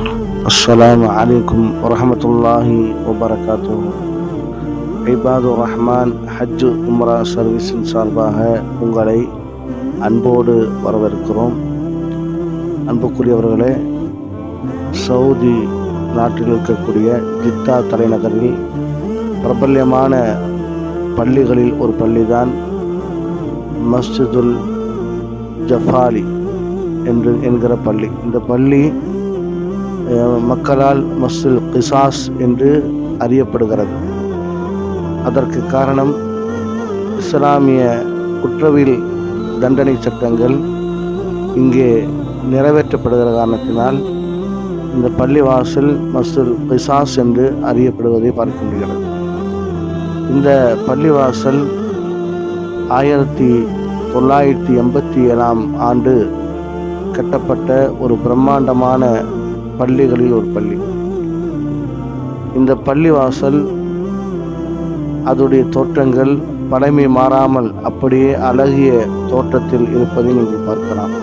அஸ்ஸலாமு அலைக்கும் வரஹ்மத்துல்லாஹி வபரகாத்துஹு. இபாதுர் ரஹ்மான் ஹஜ் உம்ரா சர்வீஸின் சார்பாக உங்களை அன்போடு வரவேற்கிறோம். அன்புக்குரியவர்களே, சவுதி நாட்டில் இருக்கக்கூடிய ஜித்தா தலைநகரில் பிரபல்யமான பள்ளிகளில் ஒரு பள்ளிதான் மஸ்ஜிதுல் ஜஃபாலி என்கிற பள்ளி. இந்த பள்ளி மக்களால் மஸ்ஜிதுல் கிசாஸ் என்று அறியப்படுகிறது. அதற்கு காரணம் இஸ்லாமிய குற்றவியல் தண்டனை சட்டங்கள் இங்கே நிறைவேற்றப்படுகிற காரணத்தினால் இந்த பள்ளிவாசல் மஸ்ஜிதுல் கிசாஸ் என்று அறியப்படுவதை பார்க்க முடிகிறது. இந்த பள்ளிவாசல் 1987 ஆண்டு கட்டப்பட்ட ஒரு பிரம்மாண்டமான பள்ளிகளில் ஒரு பள்ளி. இந்த பள்ளிவாசல் அதோடைய தோற்றங்கள் பழமை மாறாமல் அப்படியே அழகிய தோற்றத்தில் இருப்பதை நீங்கள் பார்க்கலாம்.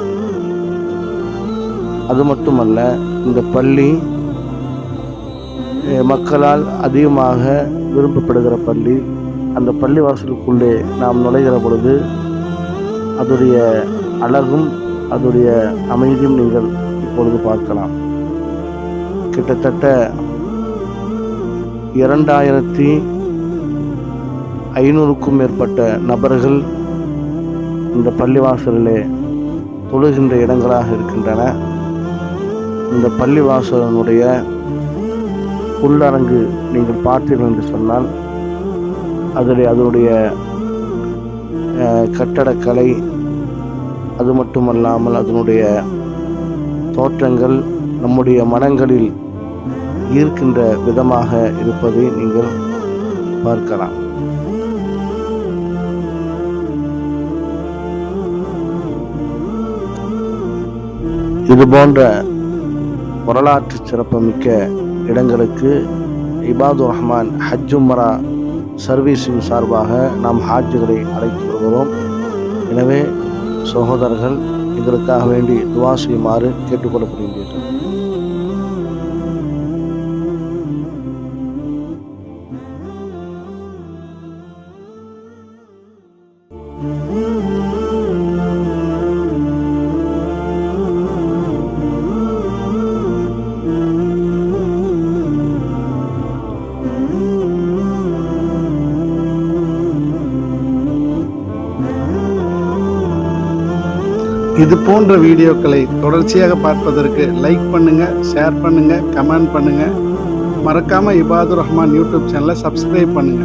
அது மட்டுமல்ல, இந்த பள்ளி மக்களால் அதிகமாக விரும்பப்படுகிற பள்ளி. அந்த பள்ளிவாசலுக்குள்ளே நாம் நுழைகிற பொழுது அதோடைய அழகும் அதோடைய அமைதியும் நீங்கள் இப்பொழுது பார்க்கலாம். கிட்டத்தட்ட 2500க்கும் மேற்பட்ட நபர்கள் இந்த பள்ளிவாசலிலே தொழுகின்ற இடங்களாக இருக்கின்றன. இந்த பள்ளிவாசலினுடைய உள்ளரங்கு நீங்கள் பார்த்தீர்கள் என்று சொன்னால் அதனுடைய கட்டடக்கலை, அது மட்டுமல்லாமல் அதனுடைய தோற்றங்கள் நம்முடைய மனங்களில் ஈர்க்கின்ற விதமாக இருப்பதை நீங்கள் பார்க்கலாம். இது போன்ற வரலாற்று சிறப்புமிக்க இடங்களுக்கு இபாதுர் ரஹ்மான் ஹஜ் உம்ரா சர்வீஸின் சார்பாக நாம் ஹாஜ்களை அழைத்து வருகிறோம். எனவே சகோதரர்கள், எங்களுக்காக வேண்டி துவா செய்யுமாறு கேட்டுக்கொள்ளப்படுகின்றீர்கள். இது போன்ற வீடியோக்களை தொடர்ச்சியாக பார்ப்பதற்கு லைக் பண்ணுங்க, ஷேர் பண்ணுங்க, கமெண்ட் பண்ணுங்க. மறக்காம இபாதுர் ரஹ்மான் யூடியூப் சேனலை சப்ஸ்கிரைப் பண்ணுங்க.